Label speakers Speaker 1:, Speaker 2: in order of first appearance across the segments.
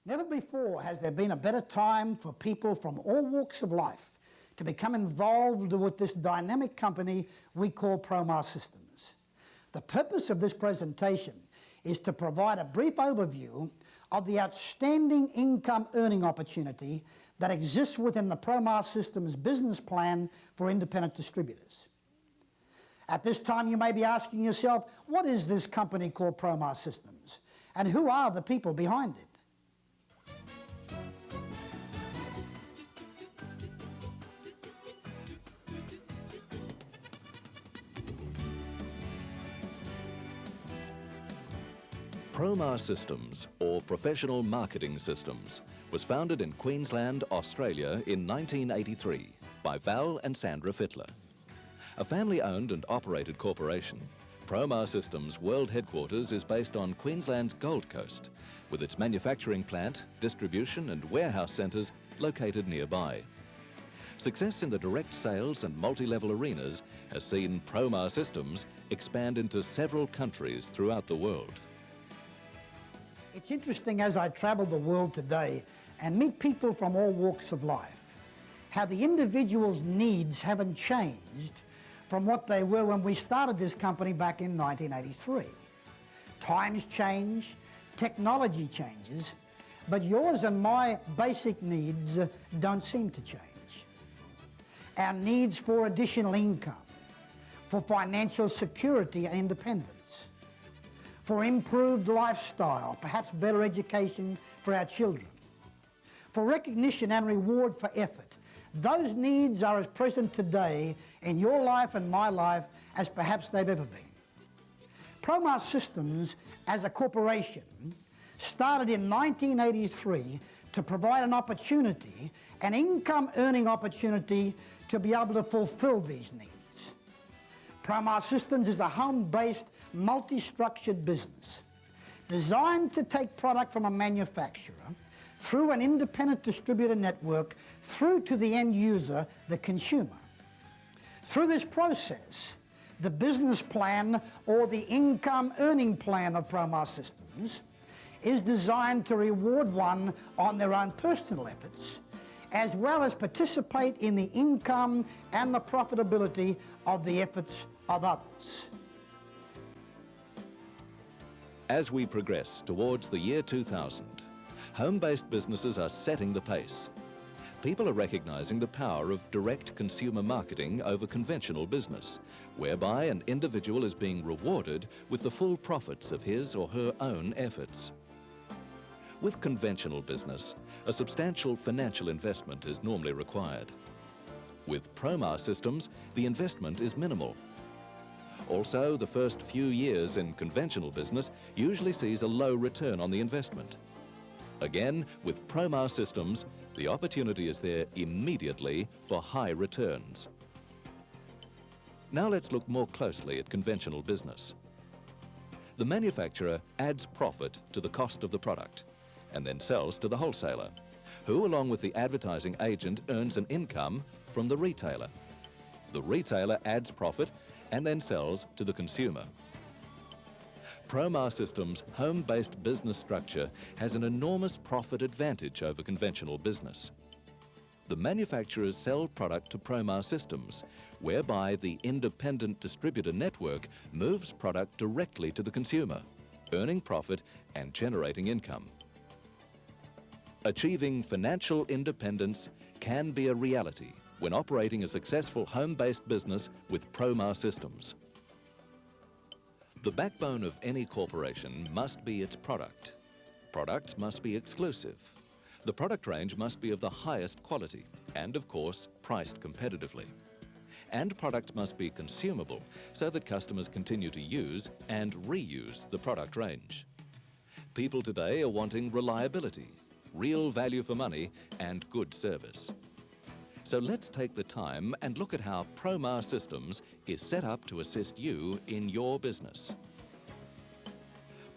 Speaker 1: Never before has there been a better time for people from all walks of life to become involved with this dynamic company we call Promar Systems. The purpose of this presentation is to provide a brief overview of the outstanding income earning opportunity that exists within the Promar Systems business plan for independent distributors. At this time you may be asking yourself, what is this company called Promar Systems and who are the people behind it?
Speaker 2: Promar Systems, or Professional Marketing Systems, was founded in Queensland, Australia in 1983 by Val and Sandra Fittler. A family-owned and operated corporation, Promar Systems' world headquarters is based on Queensland's Gold Coast, with its manufacturing plant, distribution and warehouse centres located nearby. Success in the direct sales and multi-level arenas has seen Promar Systems expand into several countries throughout the world.
Speaker 1: It's interesting as I travel the world today and meet people from all walks of life, how the individual's needs haven't changed from what they were when we started this company back in 1983. Times change, technology changes, but yours and my basic needs don't seem to change. Our needs for additional income, for financial security and independence, for improved lifestyle, perhaps better education for our children, for recognition and reward for effort. Those needs are as present today in your life and my life as perhaps they've ever been. Promar Systems, as a corporation, started in 1983 to provide an opportunity, an income-earning opportunity to be able to fulfill these needs. Promar Systems is a home-based, multi-structured business designed to take product from a manufacturer through an independent distributor network through to the end user, the consumer. Through this process, the business plan or the income earning plan of Promar Systems is designed to reward one on their own personal efforts, as well as participate in the income and the profitability of the efforts of others.
Speaker 2: As we progress towards the year 2000, home-based businesses are setting the pace. People are recognizing the power of direct consumer marketing over conventional business, whereby an individual is being rewarded with the full profits of his or her own efforts. With conventional business, a substantial financial investment is normally required. With Promar Systems, the investment is minimal. Also, the first few years in conventional business usually sees a low return on the investment. Again, with Promar Systems, the opportunity is there immediately for high returns. Now let's look more closely at conventional business. The manufacturer adds profit to the cost of the product and then sells to the wholesaler, who, along with the advertising agent, earns an income from the retailer. The retailer adds profit and then sells to the consumer. Promar Systems' home-based business structure has an enormous profit advantage over conventional business. The manufacturers sell product to Promar Systems, whereby the independent distributor network moves product directly to the consumer, earning profit and generating income. Achieving financial independence can be a reality when operating a successful home-based business with Promar Systems. The backbone of any corporation must be its product. Products must be exclusive. The product range must be of the highest quality and, of course, priced competitively. And products must be consumable so that customers continue to use and reuse the product range. People today are wanting reliability, real value for money and good service. So let's take the time and look at how Promar Systems is set up to assist you in your business.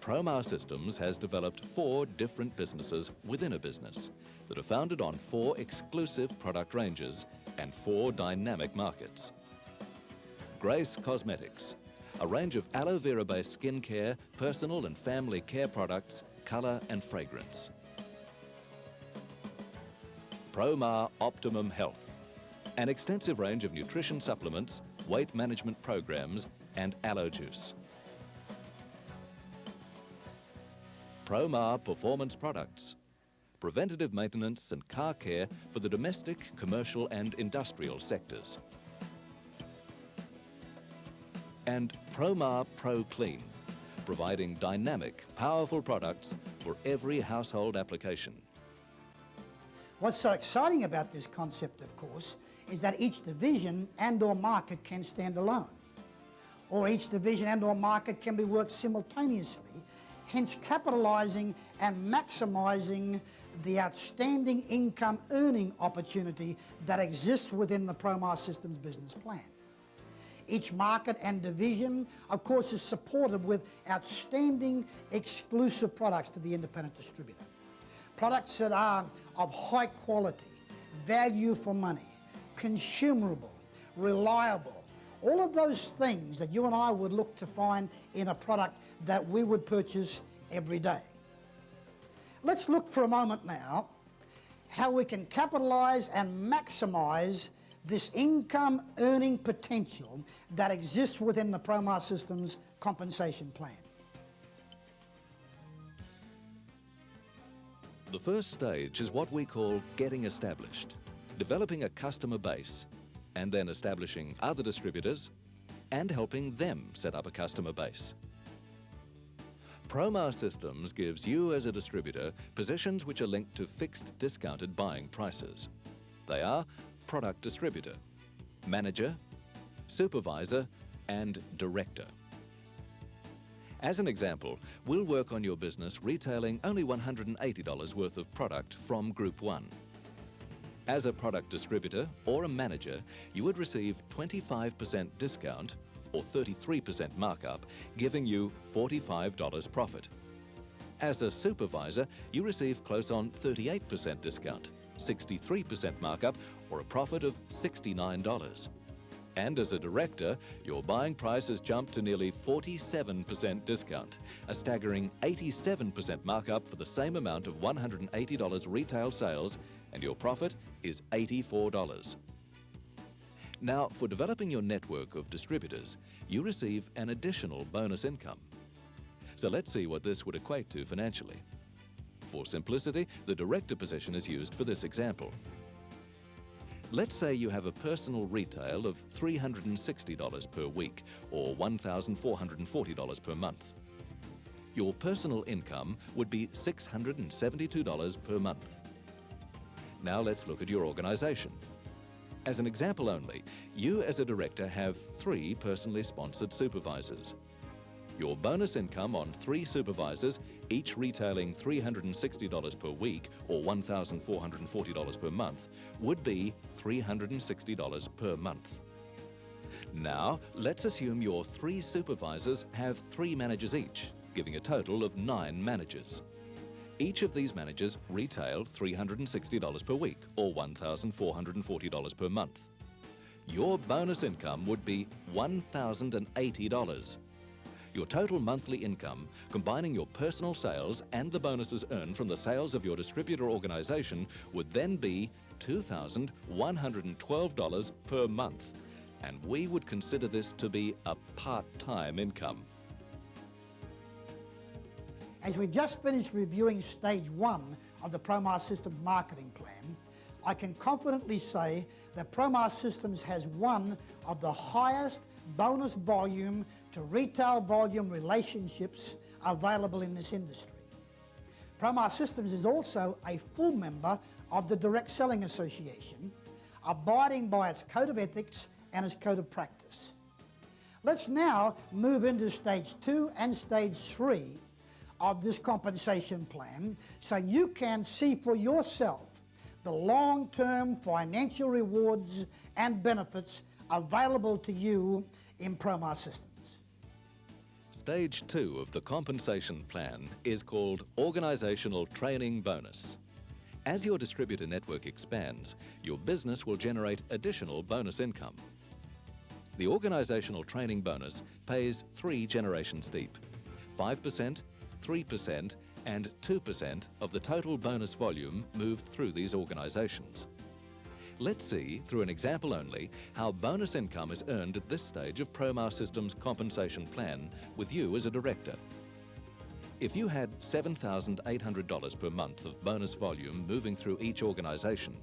Speaker 2: Promar Systems has developed 4 different businesses within a business that are founded on 4 exclusive product ranges and 4 dynamic markets. Grace Cosmetics, a range of aloe vera-based skincare, personal and family care products, colour and fragrance. Promar Optimum Health, an extensive range of nutrition supplements, weight management programs and aloe juice. Promar Performance Products, preventative maintenance and car care for the domestic, commercial and industrial sectors. And Promar Pro Clean, providing dynamic, powerful products for every household application.
Speaker 1: What's so exciting about this concept, of course, is that each division and/or market can stand alone, or each division and/or market can be worked simultaneously, hence capitalising and maximising the outstanding income earning opportunity that exists within the Promar Systems business plan. Each market and division, of course, is supported with outstanding exclusive products to the independent distributor. Products that are of high quality, value for money, consumable, reliable, all of those things that you and I would look to find in a product that we would purchase every day. Let's look for a moment now how we can capitalise and maximise this income earning potential that exists within the Promar Systems compensation plan.
Speaker 2: The first stage is what we call getting established, developing a customer base, and then establishing other distributors and helping them set up a customer base. Promar Systems gives you as a distributor positions which are linked to fixed discounted buying prices. They are product distributor, manager, supervisor and director. As an example, we'll work on your business retailing only $180 worth of product from Group 1. As a product distributor or a manager, you would receive 25% discount or 33% markup, giving you $45 profit. As a supervisor, you receive close on 38% discount, 63% markup, or a profit of $69. And as a director, your buying price has jumped to nearly 47% discount, a staggering 87% markup for the same amount of $180 retail sales, and your profit is $84. Now, for developing your network of distributors, you receive an additional bonus income. So let's see what this would equate to financially. For simplicity, the director position is used for this example. Let's say you have a personal retail of $360 per week or $1,440 per month. Your personal income would be $672 per month. Now let's look at your organisation. As an example only, you as a director have 3 personally sponsored supervisors. Your bonus income on 3 supervisors, each retailing $360 per week or $1,440 per month, would be $360 per month. Now, let's assume your 3 supervisors have 3 managers each, giving a total of 9 managers. Each of these managers retail $360 per week or $1,440 per month. Your bonus income would be $1,080. Your total monthly income, combining your personal sales and the bonuses earned from the sales of your distributor organisation, would then be $2,112 per month. And we would consider this to be a part-time income.
Speaker 1: As we've just finished reviewing stage 1 of the Promar Systems marketing plan, I can confidently say that Promar Systems has one of the highest bonus volume to retail volume relationships available in this industry. Promar Systems is also a full member of the Direct Selling Association, abiding by its code of ethics and its code of practice. Let's now move into stage 2 and stage 3 of this compensation plan so you can see for yourself the long-term financial rewards and benefits available to you in Promar Systems.
Speaker 2: Stage 2 of the compensation plan is called Organisational Training Bonus. As your distributor network expands, your business will generate additional bonus income. The Organisational Training Bonus pays 3 generations deep: 5%, 3% and 2% of the total bonus volume moved through these organisations. Let's see, through an example only, how bonus income is earned at this stage of Promar Systems' compensation plan with you as a director. If you had $7,800 per month of bonus volume moving through each organisation,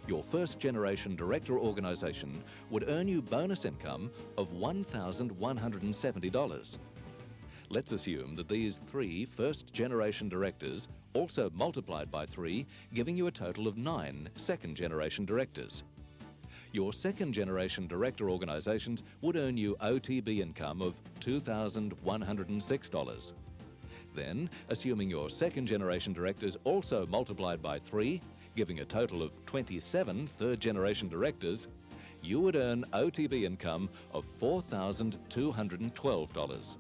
Speaker 2: your first-generation director organisation would earn you bonus income of $1,170. Let's assume that these 3 first-generation directors also multiplied by 3, giving you a total of 9 second-generation directors. Your second-generation director organisations would earn you OTB income of $2,106. Then, assuming your second-generation directors also multiplied by 3, giving a total of 27 third-generation directors, you would earn OTB income of $4,212,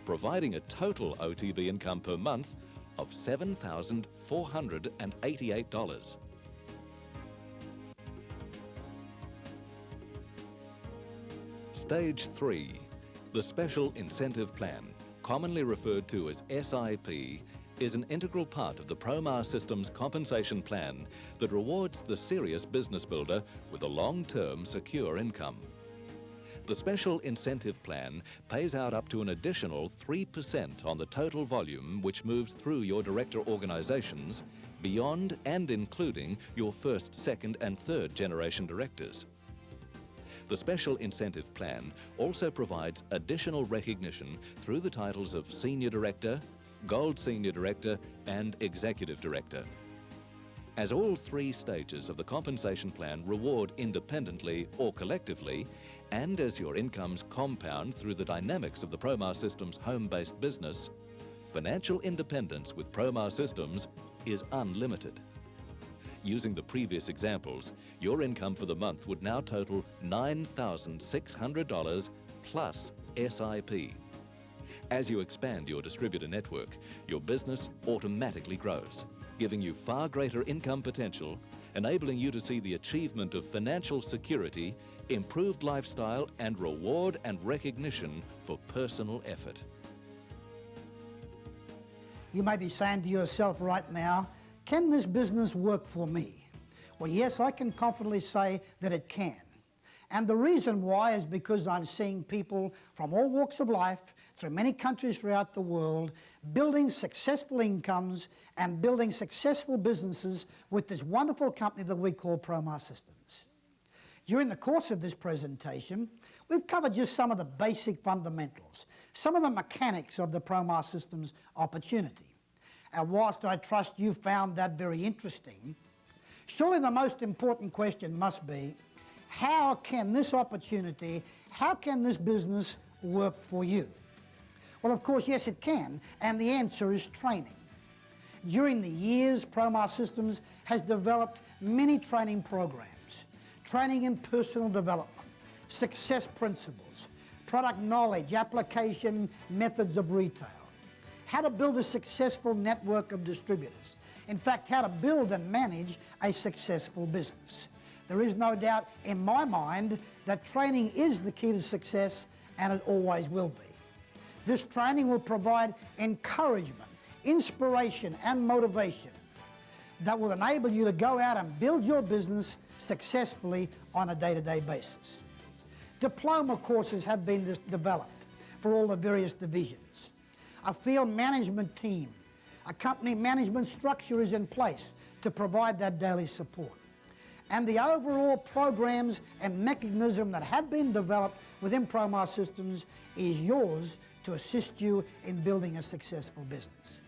Speaker 2: providing a total OTB income per month of $7,488. Stage 3, the Special Incentive Plan, commonly referred to as SIP, is an integral part of the Promar Systems compensation plan that rewards the serious business builder with a long-term secure income. The Special Incentive Plan pays out up to an additional 3% on the total volume which moves through your director organisations beyond and including your first, second and third generation directors. The Special Incentive Plan also provides additional recognition through the titles of Senior Director, Gold Senior Director and Executive Director. As all 3 stages of the compensation plan reward independently or collectively, and as your incomes compound through the dynamics of the Promar Systems home-based business, financial independence with Promar Systems is unlimited. Using the previous examples, your income for the month would now total $9,600 plus SIP. As you expand your distributor network, your business automatically grows, giving you far greater income potential, enabling you to see the achievement of financial security, improved lifestyle, and reward and recognition for personal effort.
Speaker 1: You may be saying to yourself right now, can this business work for me? Well, yes, I can confidently say that it can. And the reason why is because I'm seeing people from all walks of life, through many countries throughout the world, building successful incomes and building successful businesses with this wonderful company that we call Promar Systems. During the course of this presentation, we've covered just some of the basic fundamentals, some of the mechanics of the Promar Systems opportunity. And whilst I trust you found that very interesting, surely the most important question must be, how can this opportunity, how can this business work for you? Well, of course, yes, it can, and the answer is training. During the years, Promar Systems has developed many training programs, training in personal development, success principles, product knowledge, application methods of retail, how to build a successful network of distributors, in fact, how to build and manage a successful business. There is no doubt in my mind that training is the key to success, and it always will be. This training will provide encouragement, inspiration and motivation that will enable you to go out and build your business successfully on a day-to-day basis. Diploma courses have been developed for all the various divisions. A field management team, a company management structure is in place to provide that daily support. And the overall programs and mechanism that have been developed within Promar Systems is yours to assist you in building a successful business.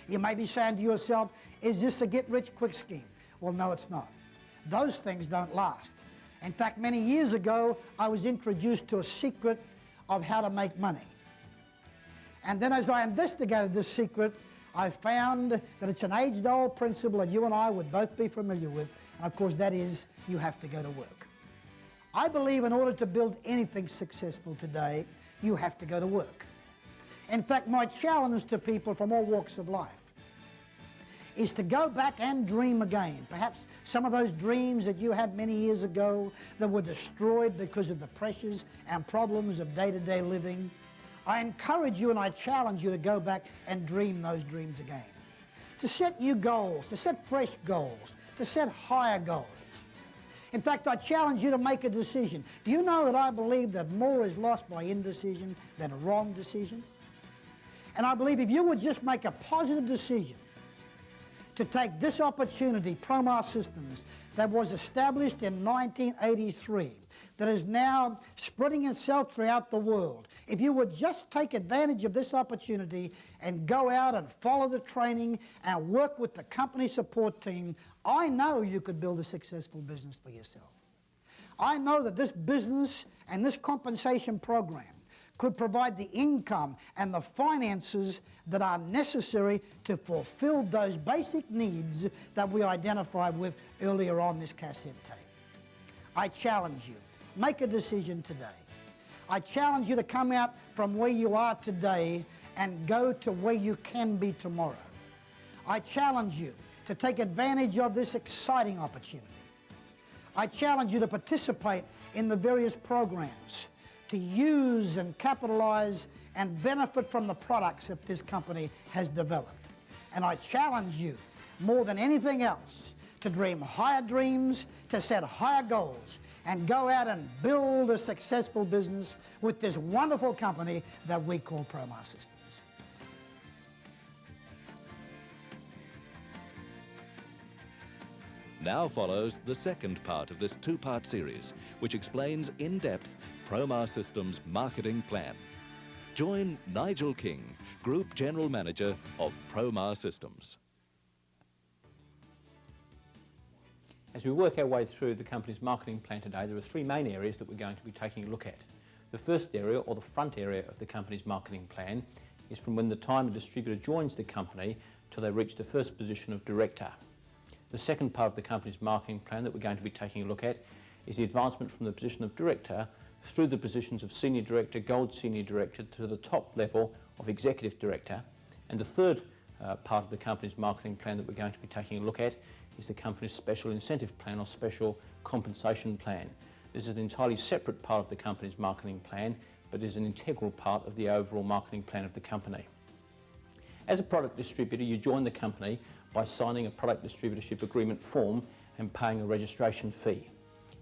Speaker 1: You may be saying to yourself, is this a get-rich-quick scheme? Well, no, it's not. Those things don't last. In fact, many years ago, I was introduced to a secret of how to make money. And then as I investigated this secret, I found that it's an age-old principle that you and I would both be familiar with, and of course that is, you have to go to work. I believe in order to build anything successful today, you have to go to work. In fact, my challenge to people from all walks of life is to go back and dream again. Perhaps some of those dreams that you had many years ago that were destroyed because of the pressures and problems of day-to-day living. I encourage you and I challenge you to go back and dream those dreams again. to set new goals, to set fresh goals, to set higher goals. In fact, I challenge you to make a decision. Do you know that I believe that more is lost by indecision than a wrong decision? And I believe if you would just make a positive decision to take this opportunity, Promar Systems, that was established in 1983, that is now spreading itself throughout the world. If you would just take advantage of this opportunity and go out and follow the training and work with the company support team, I know you could build a successful business for yourself. I know that this business and this compensation program could provide the income and the finances that are necessary to fulfill those basic needs that we identified with earlier on this cassette tape. I challenge you, make a decision today. I challenge you to come out from where you are today and go to where you can be tomorrow. I challenge you to take advantage of this exciting opportunity. I challenge you to participate in the various programs, to use and capitalize and benefit from the products that this company has developed. And I challenge you, more than anything else, to dream higher dreams, to set higher goals, and go out and build a successful business with this wonderful company that we call Promar Systems.
Speaker 2: Now follows the second part of this two-part series, which explains in depth Promar Systems' marketing plan. Join Nigel King, Group General Manager of Promar Systems.
Speaker 3: As we work our way through the company's marketing plan today, there are three main areas that we're going to be taking a look at. The first area, or the front area of the company's marketing plan, is from when the time a distributor joins the company till they reach the first position of director. The second part of the company's marketing plan that we're going to be taking a look at is the advancement from the position of director through the positions of senior director, gold senior director, to the top level of executive director. And the third part of the company's marketing plan that we're going to be taking a look at is the company's special incentive plan or special compensation plan. This is an entirely separate part of the company's marketing plan, but is an integral part of the overall marketing plan of the company. As a product distributor, you join the company by signing a product distributorship agreement form and paying a registration fee.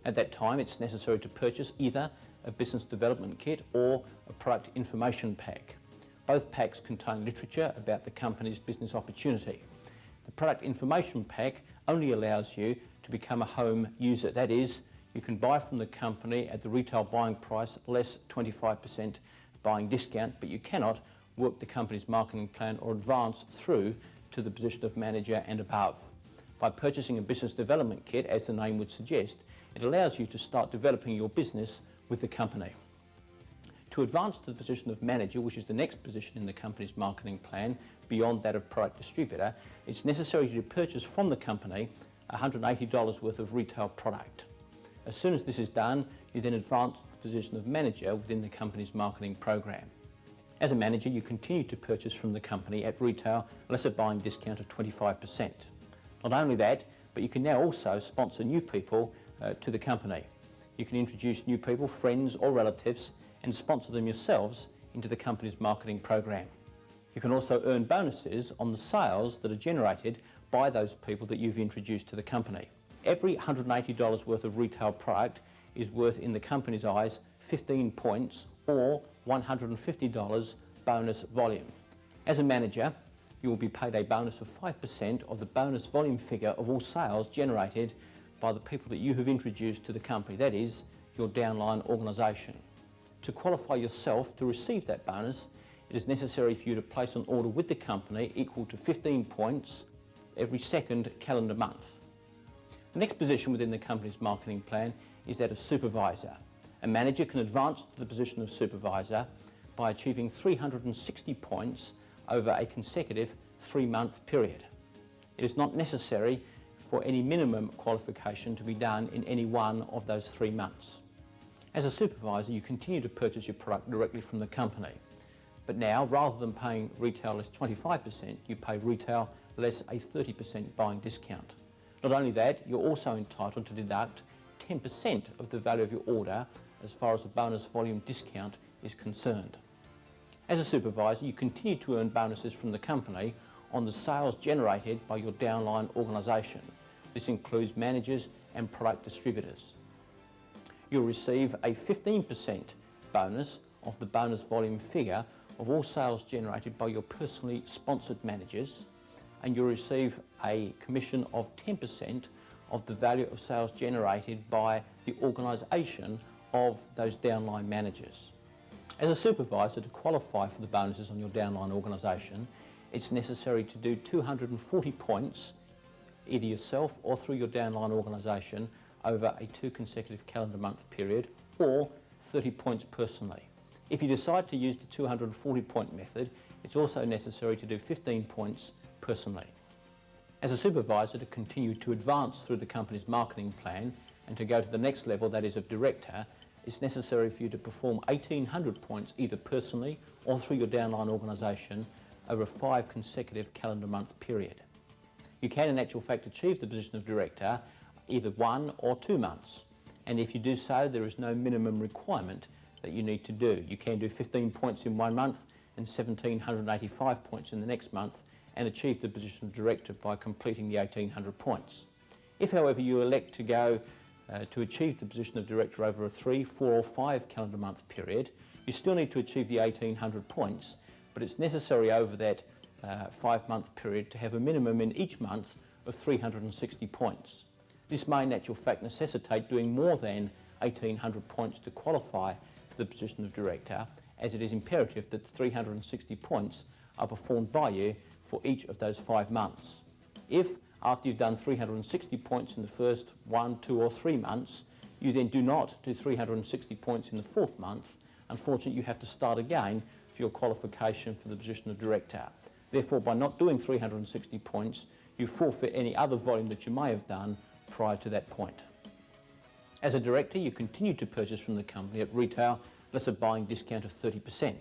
Speaker 3: At that time, it's necessary to purchase either a business development kit or a product information pack. Both packs contain literature about the company's business opportunity. The product information pack only allows you to become a home user. That is, you can buy from the company at the retail buying price less 25% buying discount, but you cannot work the company's marketing plan or advance through to the position of manager and above. By purchasing a business development kit, as the name would suggest, it allows you to start developing your business with the company. To advance to the position of manager, which is the next position in the company's marketing plan beyond that of product distributor, it's necessary to purchase from the company $180 worth of retail product. As soon as this is done, you then advance to the position of manager within the company's marketing program. As a manager, you continue to purchase from the company at retail less a buying discount of 25%. Not only that, but you can now also sponsor new people to the company. You can introduce new people, friends or relatives, and sponsor them yourselves into the company's marketing program. You can also earn bonuses on the sales that are generated by those people that you've introduced to the company. Every $180 worth of retail product is worth, in the company's eyes, 15 points or $150 bonus volume. As a manager, you will be paid a bonus of 5% of the bonus volume figure of all sales generated by the people that you have introduced to the company, that is, your downline organisation. To qualify yourself to receive that bonus, it is necessary for you to place an order with the company equal to 15 points every second calendar month. The next position within the company's marketing plan is that of supervisor. A manager can advance to the position of supervisor by achieving 360 points over a consecutive 3-month period. It is not necessary for any minimum qualification to be done in any one of those 3 months. As a supervisor, you continue to purchase your product directly from the company. But now, rather than paying retail less 25%, you pay retail less a 30% buying discount. Not only that, you're also entitled to deduct 10% of the value of your order as far as the bonus volume discount is concerned. As a supervisor, you continue to earn bonuses from the company, on the sales generated by your downline organisation. This includes managers and product distributors. You'll receive a 15% bonus of the bonus volume figure of all sales generated by your personally sponsored managers, and you'll receive a commission of 10% of the value of sales generated by the organisation of those downline managers. As a supervisor, to qualify for the bonuses on your downline organisation, it's necessary to do 240 points, either yourself or through your downline organisation, over a 2 consecutive calendar month period, or 30 points personally. If you decide to use the 240 point method, it's also necessary to do 15 points personally. As a supervisor, to continue to advance through the company's marketing plan and to go to the next level, that is of director, it's necessary for you to perform 1,800 points either personally or through your downline organisation over a 5 consecutive calendar month period. You can in actual fact achieve the position of director either 1 or 2 months, and if you do so, there is no minimum requirement that you need to do. You can do 15 points in 1 month and 1,785 points in the next month and achieve the position of director by completing the 1,800 points. If, however, you elect to go to achieve the position of director over a 3, 4 or 5 calendar month period, you still need to achieve the 1,800 points, but it's necessary over that 5-month period to have a minimum in each month of 360 points. This may in actual fact necessitate doing more than 1,800 points to qualify for the position of director, as it is imperative that 360 points are performed by you for each of those 5 months. If, after you've done 360 points in the first 1, 2 or 3 months, you then do not do 360 points in the 4th month, unfortunately you have to start again for your qualification for the position of director. Therefore, by not doing 360 points, you forfeit any other volume that you may have done prior to that point. As a director, you continue to purchase from the company at retail less a buying discount of 30%.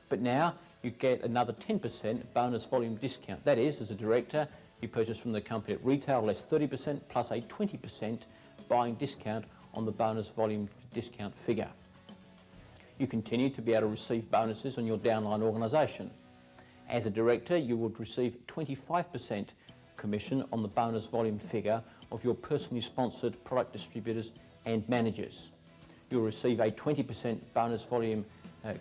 Speaker 3: But now you get another 10% bonus volume discount. That is, as a director, you purchase from the company at retail less 30% plus a 20% buying discount on the bonus volume discount figure. You continue to be able to receive bonuses on your downline organisation. As a director, you would receive 25% commission on the bonus volume figure of your personally sponsored product distributors and managers. You'll receive a 20% bonus volume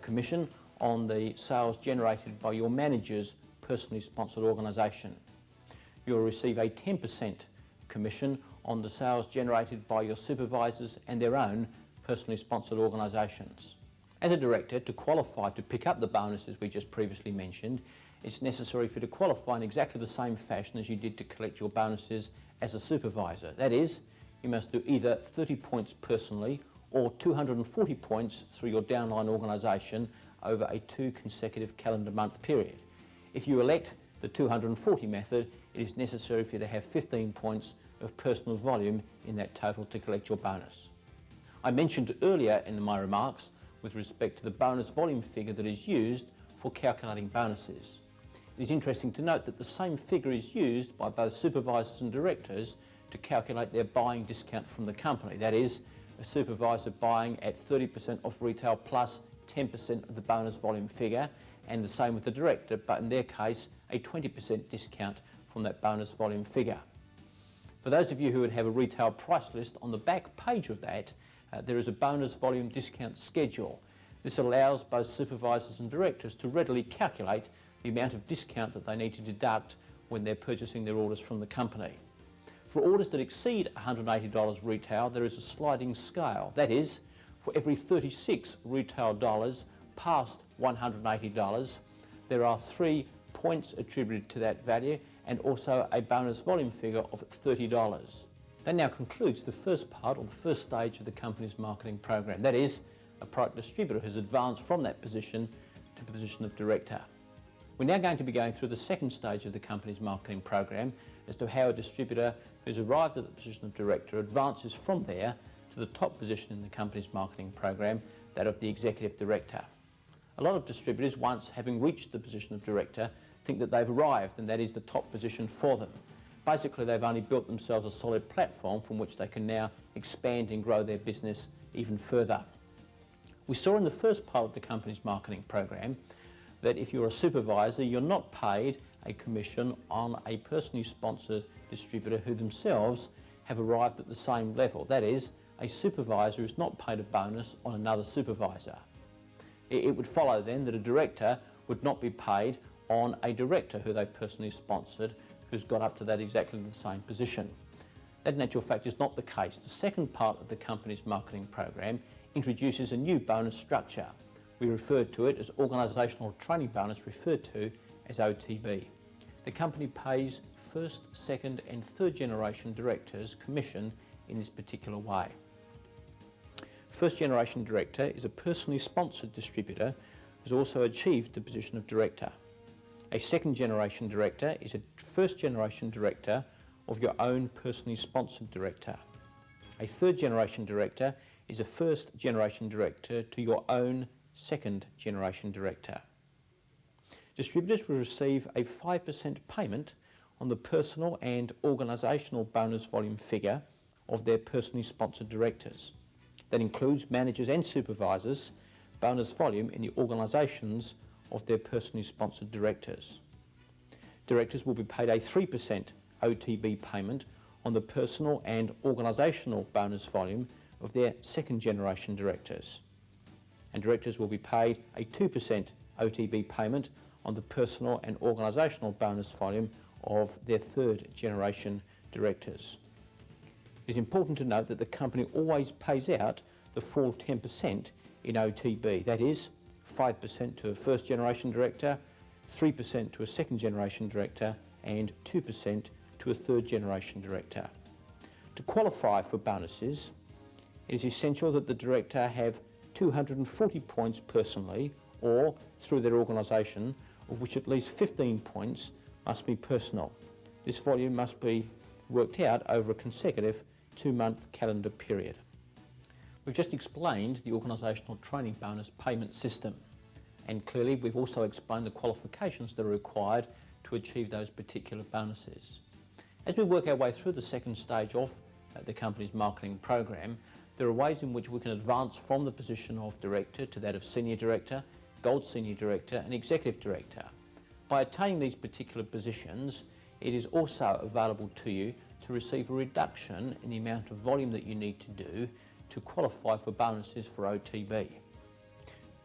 Speaker 3: commission on the sales generated by your manager's personally sponsored organisation. You'll receive a 10% commission on the sales generated by your supervisors and their own personally sponsored organisations. As a director, to qualify to pick up the bonuses we just previously mentioned, it's necessary for you to qualify in exactly the same fashion as you did to collect your bonuses as a supervisor. That is, you must do either 30 points personally or 240 points through your downline organisation over a 2 consecutive calendar month period. If you elect the 240 method, it is necessary for you to have 15 points of personal volume in that total to collect your bonus. I mentioned earlier in my remarks with respect to the bonus volume figure that is used for calculating bonuses. It is interesting to note that the same figure is used by both supervisors and directors to calculate their buying discount from the company. That is, a supervisor buying at 30% off retail plus 10% of the bonus volume figure, and the same with the director, but in their case a 20% discount from that bonus volume figure. For those of you who would have a retail price list, on the back page of that there is a bonus volume discount schedule. This allows both supervisors and directors to readily calculate the amount of discount that they need to deduct when they're purchasing their orders from the company. For orders that exceed $180 retail, there is a sliding scale. That is, for every 36 retail dollars past $180, there are 3 points attributed to that value and also a bonus volume figure of $30. That now concludes the first part, or the first stage of the company's marketing program. That is, a product distributor has advanced from that position to the position of director. We're now going to be going through the second stage of the company's marketing program as to how a distributor who's arrived at the position of director advances from there to the top position in the company's marketing program, that of the executive director. A lot of distributors, once having reached the position of director, think that they've arrived and that is the top position for them. Basically, they've only built themselves a solid platform from which they can now expand and grow their business even further. We saw in the first part of the company's marketing program that if you're a supervisor, you're not paid a commission on a personally sponsored distributor who themselves have arrived at the same level. That is, a supervisor is not paid a bonus on another supervisor. It would follow then that a director would not be paid on a director who they personally sponsored who's got up to that exactly the same position. That in actual fact is not the case. The second part of the company's marketing program introduces a new bonus structure. We refer to it as Organisational Training Bonus, referred to as OTB. The company pays first, second and third generation directors commission in this particular way. First generation director is a personally sponsored distributor who's also achieved the position of director. A second generation director is a first generation director of your own personally sponsored director. A third generation director is a first generation director to your own second generation director. Distributors will receive a 5% payment on the personal and organisational bonus volume figure of their personally sponsored directors. That includes managers and supervisors' bonus volume in the organisations of their personally sponsored directors. Directors will be paid a 3% OTB payment on the personal and organisational bonus volume of their second generation directors. And directors will be paid a 2% OTB payment on the personal and organisational bonus volume of their third generation directors. It is important to note that the company always pays out the full 10% in OTB, that is 5% to a first generation director, 3% to a second generation director and 2% to a third generation director. To qualify for bonuses, it is essential that the director have 240 points personally or through their organisation, of which at least 15 points must be personal. This volume must be worked out over a consecutive 2-month calendar period. We've just explained the organisational training bonus payment system, and clearly we've also explained the qualifications that are required to achieve those particular bonuses. As we work our way through the second stage of the company's marketing program, there are ways in which we can advance from the position of director to that of senior director, gold senior director and executive director. By attaining these particular positions, it is also available to you to receive a reduction in the amount of volume that you need to do to qualify for bonuses for OTB.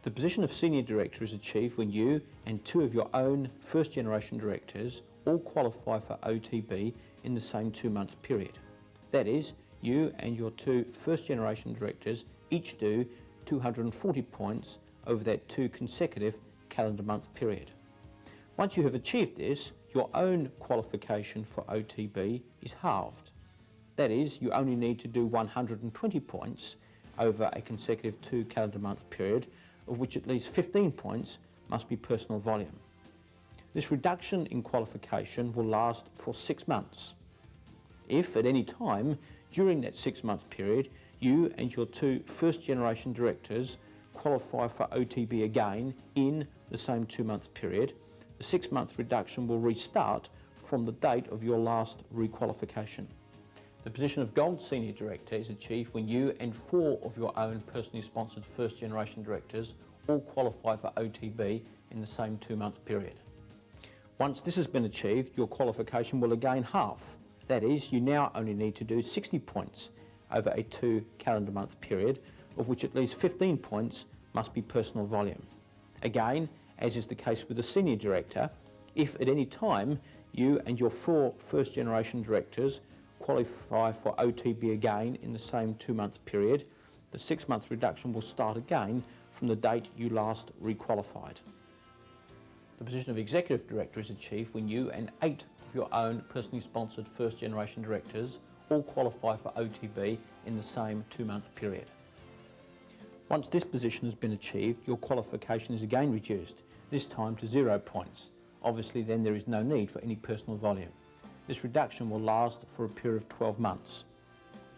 Speaker 3: The position of senior director is achieved when you and 2 of your own first generation directors all qualify for OTB in the same 2-month period. That is, you and your 2 first generation directors each do 240 points over that 2 consecutive calendar month period. Once you have achieved this, your own qualification for OTB is halved. That is, you only need to do 120 points over a consecutive 2 calendar month period, of which at least 15 points must be personal volume. This reduction in qualification will last for 6 months. If at any time during that 6-month period you and your 2 first generation directors qualify for OTB again in the same 2-month period, the 6-month reduction will restart from the date of your last requalification. The position of gold senior director is achieved when you and 4 of your own personally sponsored first generation directors all qualify for OTB in the same 2-month period. Once this has been achieved, your qualification will again halve. That is, you now only need to do 60 points over a 2 calendar month period, of which at least 15 points must be personal volume. Again, as is the case with the senior director, if at any time you and your 4 first generation directors qualify for OTB again in the same 2-month period, the 6-month reduction will start again from the date you last requalified. The position of executive director is achieved when you and 8 of your own personally sponsored first generation directors all qualify for OTB in the same 2-month period. Once this position has been achieved, your qualification is again reduced, this time to 0 points. Obviously then there is no need for any personal volume. This reduction will last for a period of 12 months.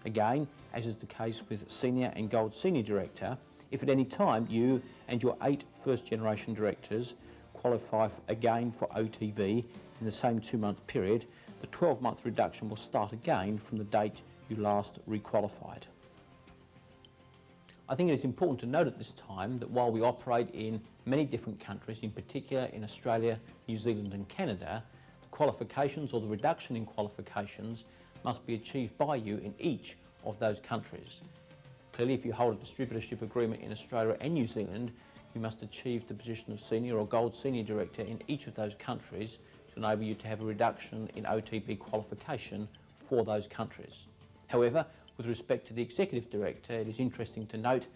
Speaker 3: Again, as is the case with senior and gold senior director, if at any time you and your 8 first generation directors qualify again for OTB in the same 2-month period, the 12-month reduction will start again from the date you last requalified. I think it is important to note at this time that while we operate in many different countries, in particular in Australia, New Zealand and Canada, the qualifications or the reduction in qualifications must be achieved by you in each of those countries. Clearly, if you hold a distributorship agreement in Australia and New Zealand, you must achieve the position of senior or gold senior director in each of those countries to enable you to have a reduction in OTB qualification for those countries. However, with respect to the executive director, it is interesting to note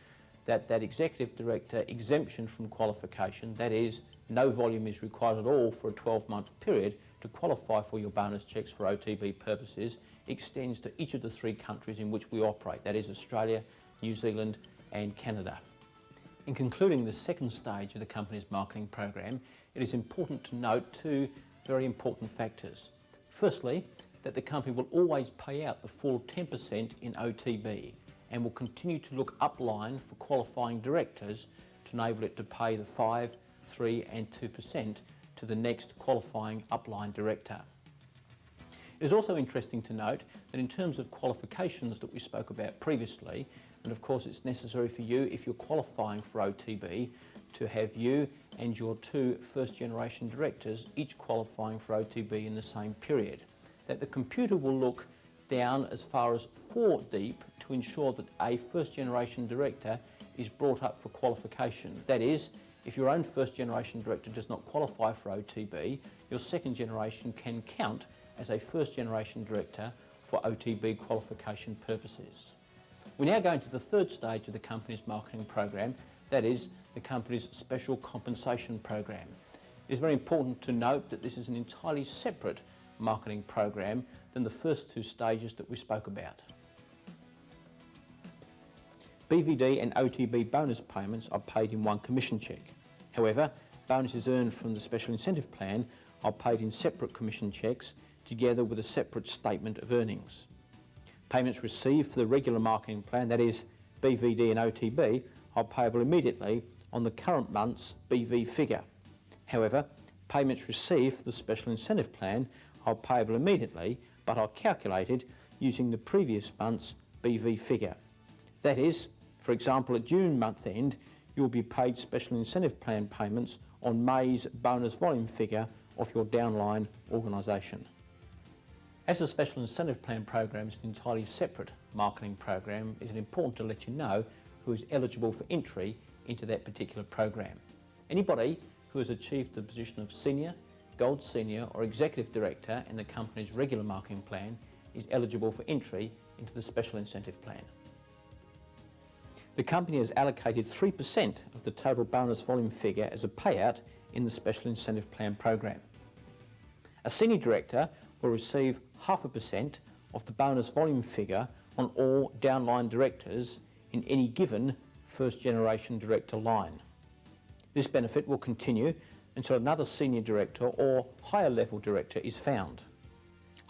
Speaker 3: that that executive director exemption from qualification, that is, no volume is required at all for a 12-month period to qualify for your bonus checks for OTB purposes, extends to each of the 3 countries in which we operate, that is Australia, New Zealand and Canada. In concluding the second stage of the company's marketing program, it is important to note 2 very important factors. Firstly, that the company will always pay out the full 10% in OTB and will continue to look upline for qualifying directors to enable it to pay the 5, 3 and 2% to the next qualifying upline director. It is also interesting to note that in terms of qualifications that we spoke about previously, and of course it's necessary for you, if you're qualifying for OTB, to have you and your 2 first-generation directors each qualifying for OTB in the same period. That the computer will look down as far as 4 deep to ensure that a first-generation director is brought up for qualification. That is, if your own first-generation director does not qualify for OTB, your second generation can count as a first-generation director for OTB qualification purposes. We're now going to the third stage of the company's marketing program, that is, the company's special compensation program. It is very important to note that this is an entirely separate marketing program than the first 2 stages that we spoke about. BVD and OTB bonus payments are paid in one commission cheque. However, bonuses earned from the special incentive plan are paid in separate commission cheques together with a separate statement of earnings. Payments received for the regular marketing plan, that is BVD and OTB, are payable immediately on the current month's BV figure. However, payments received for the special incentive plan are payable immediately but are calculated using the previous month's BV figure. That is, for example, at June month end, you will be paid special incentive plan payments on May's bonus volume figure of your downline organisation. As the special incentive plan program is an entirely separate marketing program, it is important to let you know who is eligible for entry into that particular program. Anybody who has achieved the position of senior, gold senior or executive director in the company's regular marketing plan is eligible for entry into the special incentive plan. The company has allocated 3% of the total bonus volume figure as a payout in the special incentive plan program. A senior director will receive 0.5% of the bonus volume figure on all downline directors in any given first generation director line. This benefit will continue until another senior director or higher level director is found.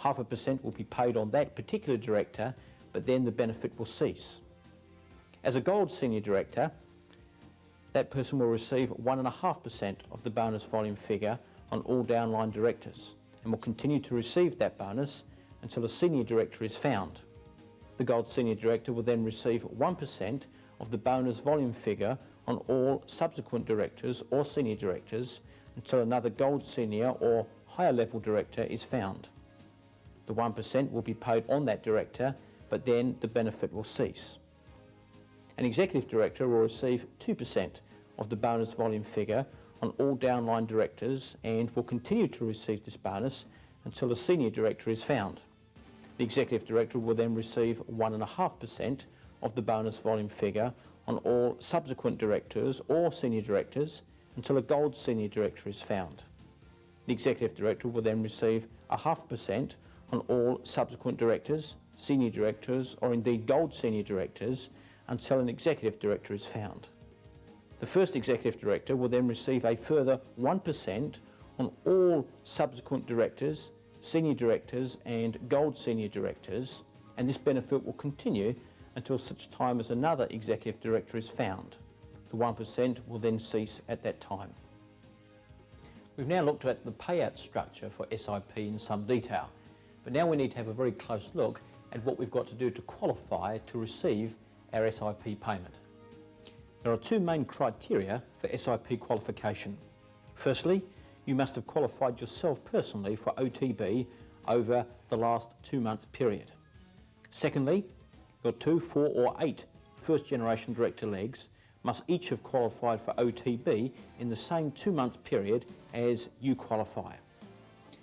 Speaker 3: 0.5% will be paid on that particular director, but then the benefit will cease. As a gold senior director, that person will receive 1.5% of the bonus volume figure on all downline directors and will continue to receive that bonus until a senior director is found. The gold senior director will then receive 1% of the bonus volume figure on all subsequent directors or senior directors until another gold senior or higher level director is found. The 1% will be paid on that director, but then the benefit will cease. An executive director will receive 2% of the bonus volume figure on all downline directors and will continue to receive this bonus until a senior director is found. The executive director will then receive 1.5% of the bonus volume figure on all subsequent directors or senior directors until a gold senior director is found. The executive director will then receive 0.5% on all subsequent directors, senior directors or indeed gold senior directors until an executive director is found. The first executive director will then receive a further 1% on all subsequent directors, senior directors and gold senior directors, and this benefit will continue until such time as another executive director is found. The 1% will then cease at that time. We've now looked at the payout structure for SIP in some detail, but now we need to have a very close look at what we've got to do to qualify to receive our SIP payment. There are two main criteria for SIP qualification. Firstly, you must have qualified yourself personally for OTB over the last 2-month period. Secondly, your 2, 4 or 8 first generation director legs must each have qualified for OTB in the same 2-month period as you qualify.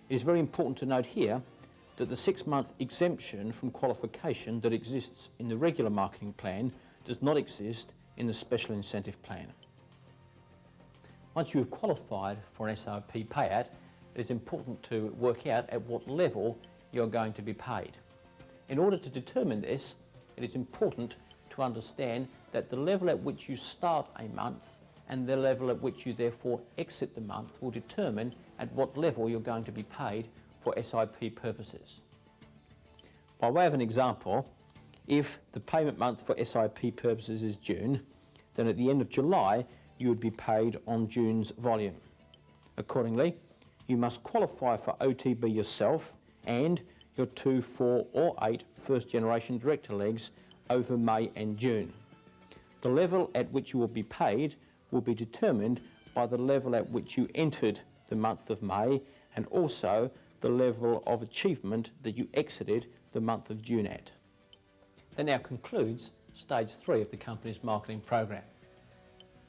Speaker 3: It is very important to note here that the 6-month exemption from qualification that exists in the regular marketing plan does not exist in the special incentive plan. Once you have qualified for an SIP payout, it is important to work out at what level you're going to be paid. In order to determine this, it is important to understand that the level at which you start a month and the level at which you therefore exit the month will determine at what level you're going to be paid for SIP purposes. By way of an example, if the payment month for SIP purposes is June, then at the end of July you would be paid on June's volume. Accordingly, you must qualify for OTB yourself and your 2, 4 or 8 first generation director legs over May and June. The level at which you will be paid will be determined by the level at which you entered the month of May and also the level of achievement that you exited the month of June at. That now concludes stage 3 of the company's marketing program.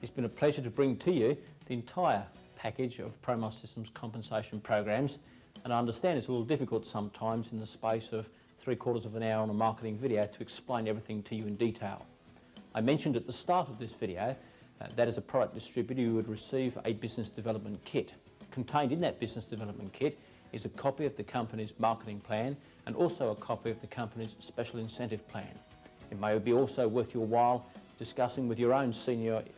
Speaker 3: It's been a pleasure to bring to you the entire package of Promos Systems compensation programs, and I understand it's a little difficult sometimes in the space of 3/4 of an hour on a marketing video to explain everything to you in detail. I mentioned at the start of this video that as a product distributor you would receive a business development kit. Contained in that business development kit is a copy of the company's marketing plan and also a copy of the company's special incentive plan. It may be also worth your while discussing with your own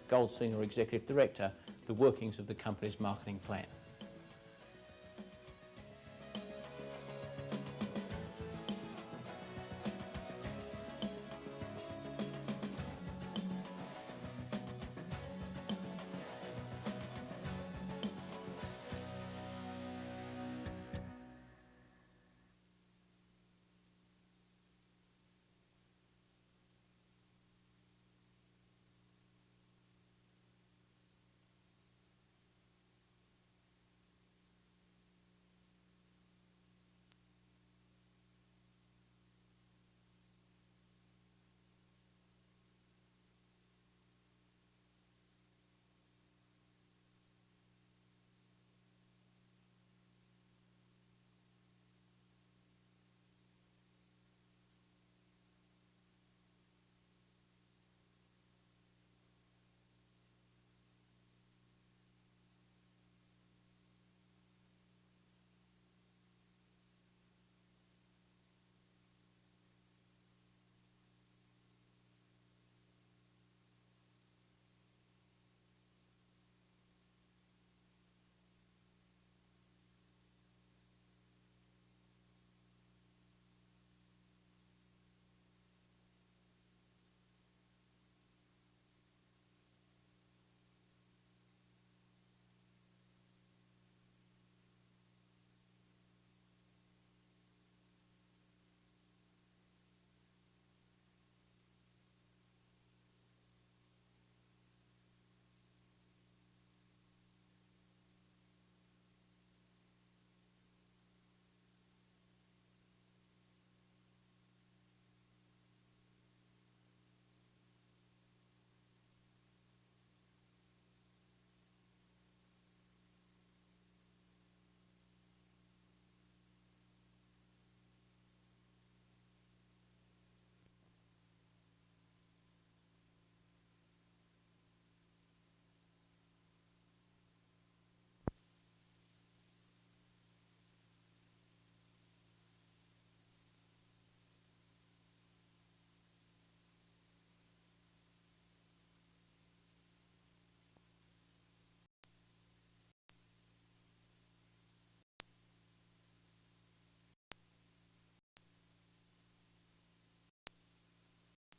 Speaker 3: gold senior executive director the workings of the company's marketing plan.